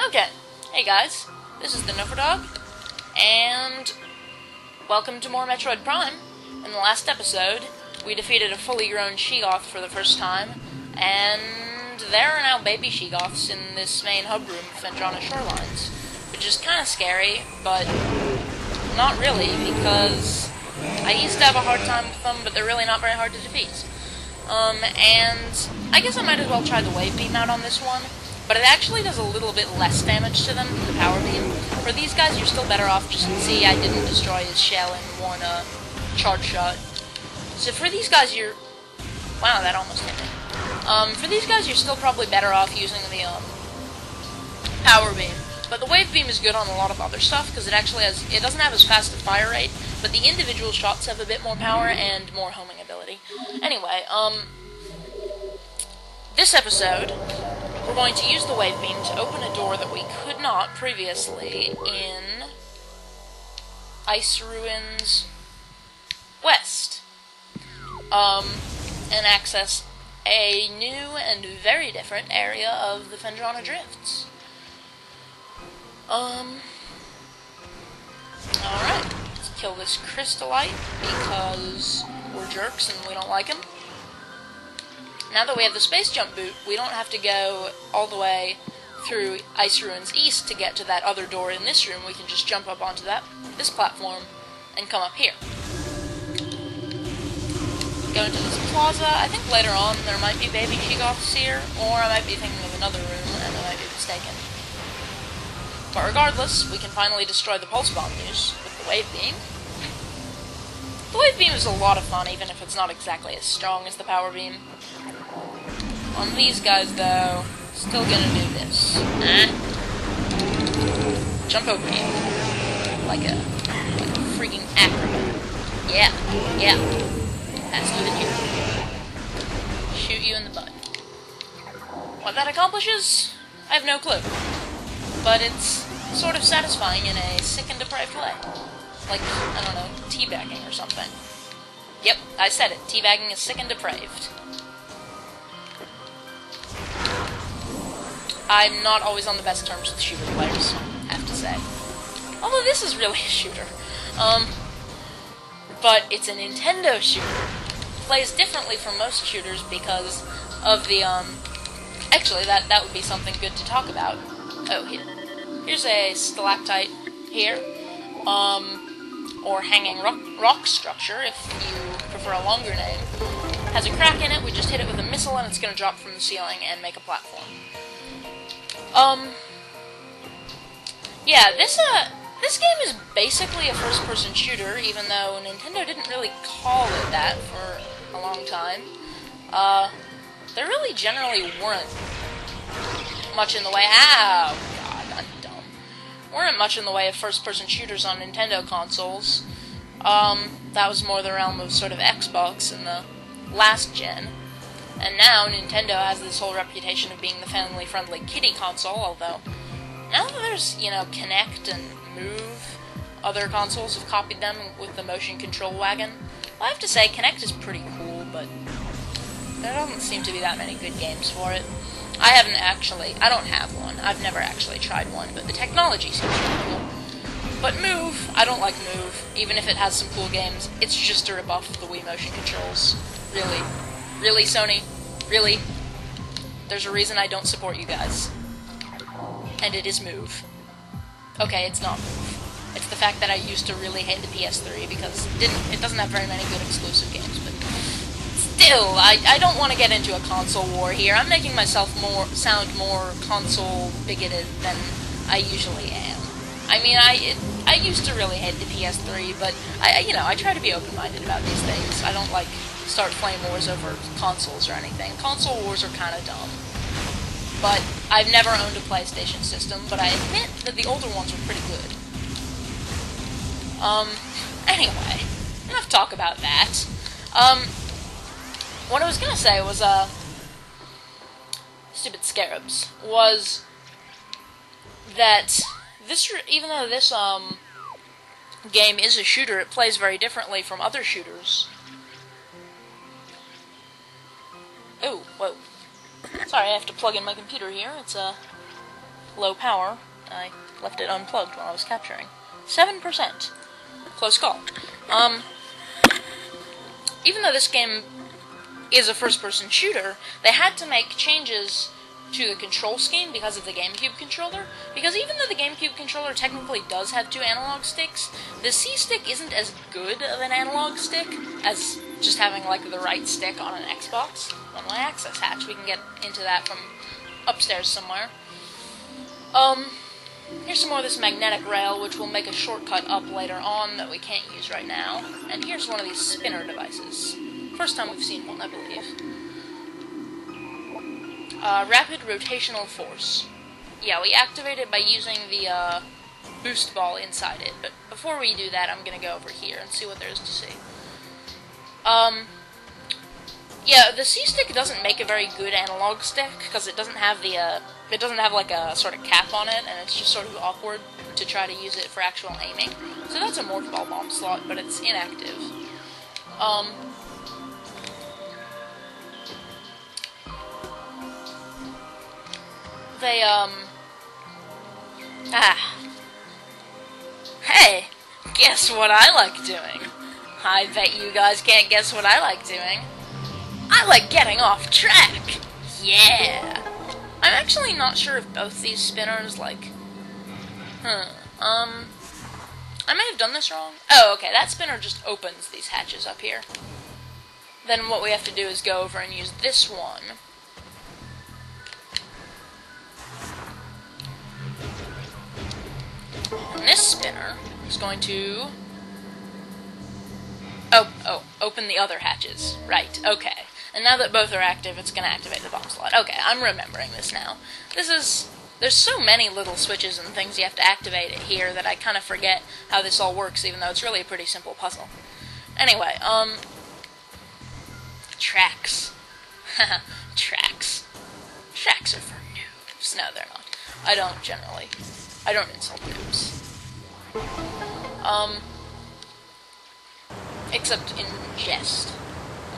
Okay, hey guys, this is the Dog, and welcome to more Metroid Prime. In the last episode, we defeated a fully grown Sheegoth for the first time, and there are now baby Sheegoths in this main hub room of Phendrana Shorelines, which is kind of scary, but not really, because I used to have a hard time with them, but they're really not very hard to defeat. And I guess I might as well try the wave beam out on this one, but it actually does a little bit less damage to them than the power beam. For these guys, you're still better off just, see, I didn't destroy his shell in one, charge shot. So for these guys, wow, that almost hit me. For these guys, you're still probably better off using the, power beam. But the wave beam is good on a lot of other stuff, because it doesn't have as fast a fire rate, but the individual shots have a bit more power and more homing ability. Anyway, this episode, we're going to use the wave beam to open a door that we could not previously in Ice Ruins West, and access a new and very different area of the Phendrana Drifts. Alright, let's kill this crystallite, because we're jerks and we don't like him. Now that we have the space jump boot, we don't have to go all the way through Ice Ruins East to get to that other door in this room. We can just jump up onto this platform and come up here. Go into this plaza. I think later on there might be baby Sheegoths here, or I might be thinking of another room and I might be mistaken. But regardless, we can finally destroy the pulse bomb use with the wave beam. The wave beam is a lot of fun, even if it's not exactly as strong as the power beam. On these guys, though, still gonna do this. Jump over you. Like a freaking acrobat. Yeah. Faster than you. Shoot you in the butt. What that accomplishes, I have no clue. But it's sort of satisfying in a sick and depraved way. Like, I don't know, teabagging or something. Yep, I said it. Teabagging is sick and depraved. I'm not always on the best terms with shooter players, I have to say. Although this is really a shooter. But it's a Nintendo shooter. It plays differently from most shooters because of the, actually, that would be something good to talk about. Oh, here's a stalactite here, or hanging rock structure, if you prefer a longer name. Has a crack in it, we just hit it with a missile and it's gonna drop from the ceiling and make a platform. Yeah, this game is basically a first-person shooter, even though Nintendo didn't really call it that for a long time. There really generally weren't much in the way. Ow! God, I'm dumb. Weren't much in the way of first-person shooters on Nintendo consoles. That was more the realm of sort of Xbox in the last gen. And now Nintendo has this whole reputation of being the family-friendly kiddie console, although now that there's, Kinect and Move, other consoles have copied them with the motion control wagon. Well, I have to say, Kinect is pretty cool, but there doesn't seem to be that many good games for it. I don't have one. I've never actually tried one, but the technology seems pretty cool. But Move, I don't like Move. Even if it has some cool games, it's just a ripoff of the Wii motion controls. Really? Really, Sony? Really? There's a reason I don't support you guys. And it is Move. Okay, it's not Move. It's the fact that I used to really hate the PS3 because it doesn't have very many good exclusive games, but still, I don't want to get into a console war here. I'm making myself sound more console bigoted than I usually am. I mean, I used to really hate the PS3, but I try to be open-minded about these things. I don't start flame wars over consoles or anything. Console wars are kind of dumb. But I've never owned a PlayStation system, but I admit that the older ones were pretty good. Anyway, enough talk about that. What I was gonna say was, stupid scarabs, was that even though this, game is a shooter, it plays very differently from other shooters. Oh, whoa. Sorry, I have to plug in my computer here. It's low power. I left it unplugged while I was capturing. 7%. Close call. Even though this game is a first-person shooter, they had to make changes to the control scheme because of the GameCube controller. Because even though the GameCube controller technically does have 2 analog sticks, the C-stick isn't as good of an analog stick as just having, like, the right stick on an Xbox. On my access hatch, we can get into that from upstairs somewhere. Here's some more of this magnetic rail, which will make a shortcut up later on that we can't use right now. And here's one of these spinner devices. First time we've seen one, I believe. Rapid rotational force. Yeah, we activate it by using the boost ball inside it. But before we do that, I'm gonna go over here and see what there is to see. Yeah, the C-stick doesn't make a very good analog stick because it doesn't have it doesn't have like a sort of cap on it, and it's just sort of awkward to try to use it for actual aiming. So that's a morph ball bomb slot, but it's inactive. Hey, guess what I like doing? I bet you guys can't guess what I like doing. I like getting off track! Yeah! I'm actually not sure if both these spinners, like... I may have done this wrong. Oh, okay, that spinner just opens these hatches up here. Then what we have to do is go over and use this one. And this spinner is going to... Oh, open the other hatches. Right, okay. And now that both are active, it's going to activate the bomb slot. Okay, I'm remembering this now. There's so many little switches and things you have to activate here that I kind of forget how this all works, even though it's really a pretty simple puzzle. Anyway, tracks. Tracks. Tracks are for noobs. No, they're not. I don't insult noobs. Except in jest.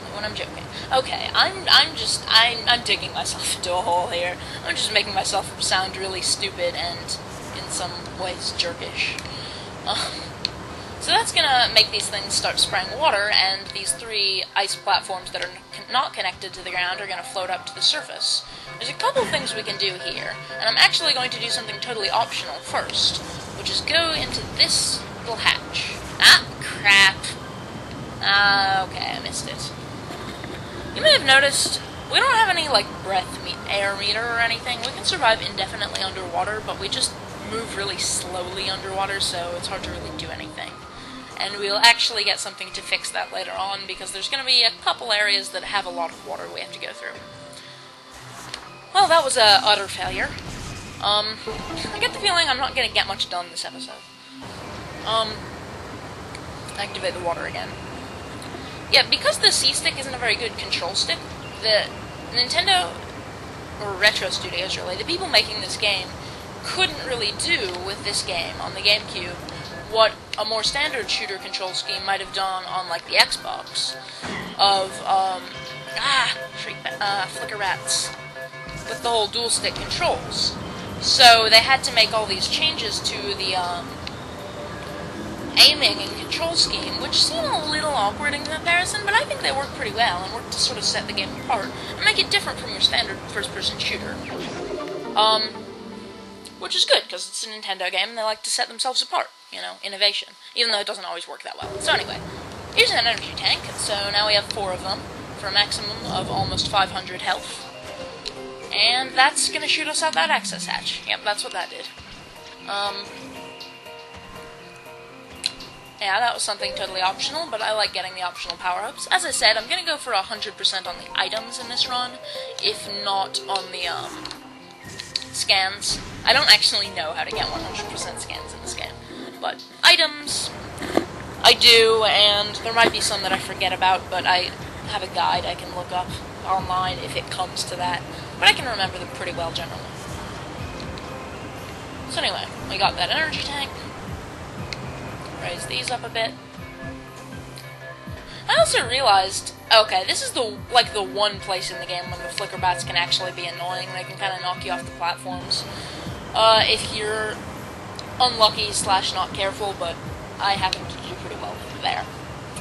Only when I'm joking. Okay, I'm digging myself into a hole here. I'm just making myself sound really stupid and, in some ways, jerkish. So that's gonna make these things start spraying water, and these 3 ice platforms that are not connected to the ground are gonna float up to the surface. There's a couple things we can do here, and I'm actually going to do something totally optional first, which is go into this little hatch. Ah, crap. Okay, I missed it. You may have noticed, we don't have any, like, air meter or anything. We can survive indefinitely underwater, but we just move really slowly underwater, so it's hard to really do anything. And we'll actually get something to fix that later on, because there's going to be a couple areas that have a lot of water we have to go through. Well, that was a utter failure. I get the feeling I'm not going to get much done this episode. Activate the water again. Yeah, because the C-stick isn't a very good control stick, the Nintendo, or Retro Studios really, the people making this game, couldn't really do with this game on the GameCube what a more standard shooter control scheme might have done on, like, the Xbox, of, flicker rats, with the whole dual-stick controls. So they had to make all these changes to the, aiming and control scheme, which seem a little awkward in comparison, but I think they work pretty well, and work to sort of set the game apart, and make it different from your standard first-person shooter. Which is good, because it's a Nintendo game, and they like to set themselves apart, you know, innovation, even though it doesn't always work that well. So anyway, here's an energy tank, so now we have 4 of them, for a maximum of almost 500 health. And that's gonna shoot us out that access hatch. Yep, that's what that did. Yeah, that was something totally optional, but I like getting the optional power-ups. As I said, I'm gonna go for 100% on the items in this run, if not on the, scans. I don't actually know how to get 100% scans in this game, but items, I do, and there might be some that I forget about, but I have a guide I can look up online if it comes to that, but I can remember them pretty well generally. So anyway, we got that energy tank. Raise these up a bit. I also realized, okay, this is the one place in the game when the flicker bats can actually be annoying. They can kind of knock you off the platforms. if you're unlucky / not careful, but I happen to do pretty well there.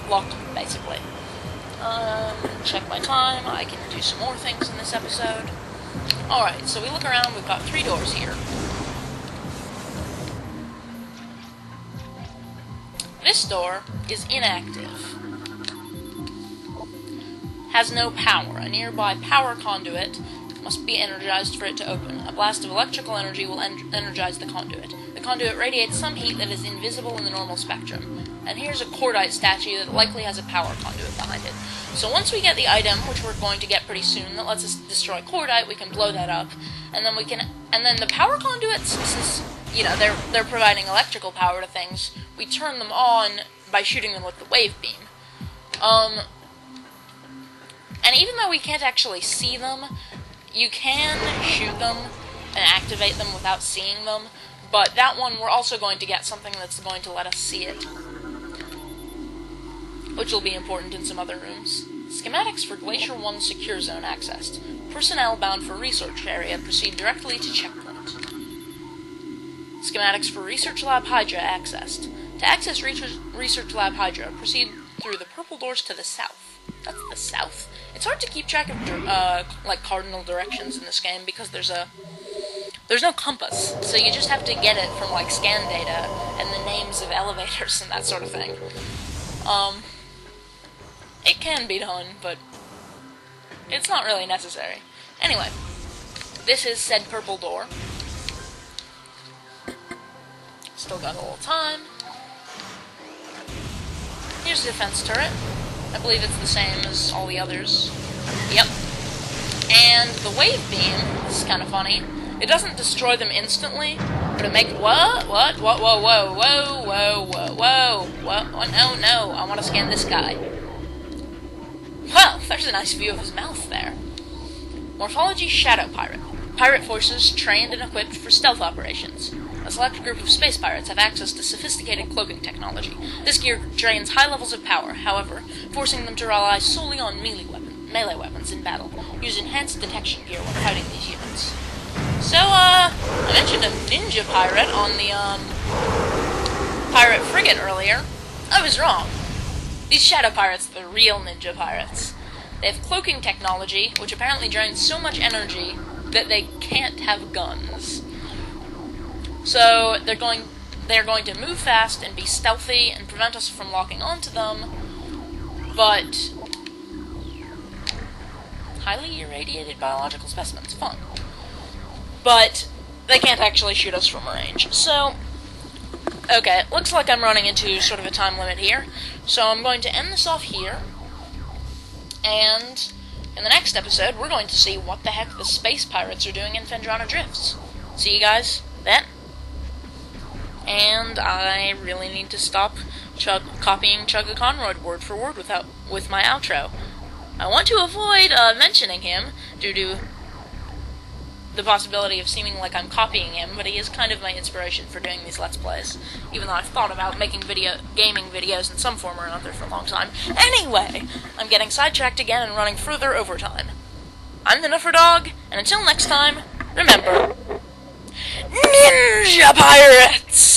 Locked, basically. Check my time. I can do some more things in this episode. Alright, so we look around. We've got 3 doors here. This door is inactive. Has no power. A nearby power conduit must be energized for it to open. A blast of electrical energy will energize the conduit. The conduit radiates some heat that is invisible in the normal spectrum. And here's a cordite statue that likely has a power conduit behind it. So once we get the item, which we're going to get pretty soon, that lets us destroy cordite, we can blow that up, and then the power conduits, since, you know, they're providing electrical power to things, we turn them on by shooting them with the wave beam. And even though we can't actually see them, you can shoot them and activate them without seeing them, but that one we're also going to get something that's going to let us see it, which will be important in some other rooms. Schematics for Glacier 1 Secure Zone accessed. Personnel bound for Research Area proceed directly to checkpoint. Schematics for Research Lab Hydra accessed. To access Research Lab Hydra, proceed through the purple doors to the south. That's the south? It's hard to keep track of, like, cardinal directions in this game because there's no compass, so you just have to get it from, like, scan data and the names of elevators and that sort of thing. It can be done, but it's not really necessary. Anyway, this is said purple door. Still got a little time. Here's the defense turret. I believe it's the same as all the others. Yep. And the wave beam, this is kind of funny, it doesn't destroy them instantly, but it makes... What? Whoa, whoa, whoa, whoa, whoa, whoa, no, I want to scan this guy. Well, there's a nice view of his mouth there. Morphology Shadow Pirate. Pirate forces trained and equipped for stealth operations. A select group of space pirates have access to sophisticated cloaking technology. This gear drains high levels of power, however, forcing them to rely solely on melee weapons in battle. Use enhanced detection gear when fighting these units. So, I mentioned a ninja pirate on the, pirate frigate earlier. I was wrong. These shadow pirates are the real ninja pirates. They have cloaking technology, which apparently drains so much energy that they can't have guns. So they're going to move fast and be stealthy and prevent us from locking onto them, but highly irradiated biological specimens, fun. But they can't actually shoot us from range. So, okay, it looks like I'm running into sort of a time limit here, so I'm going to end this off here, and in the next episode we're going to see what the heck the space pirates are doing in Phendrana Drifts. See you guys then. And I really need to stop copying Chugga Conroy word for word with my outro. I want to avoid mentioning him due to the possibility of seeming like I'm copying him, but he is kind of my inspiration for doing these Let's Plays, even though I've thought about making gaming videos in some form or another for a long time. Anyway, I'm getting sidetracked again and running further overtime. I'm the Nuffer Dog, and until next time, remember... Ninja Pirates!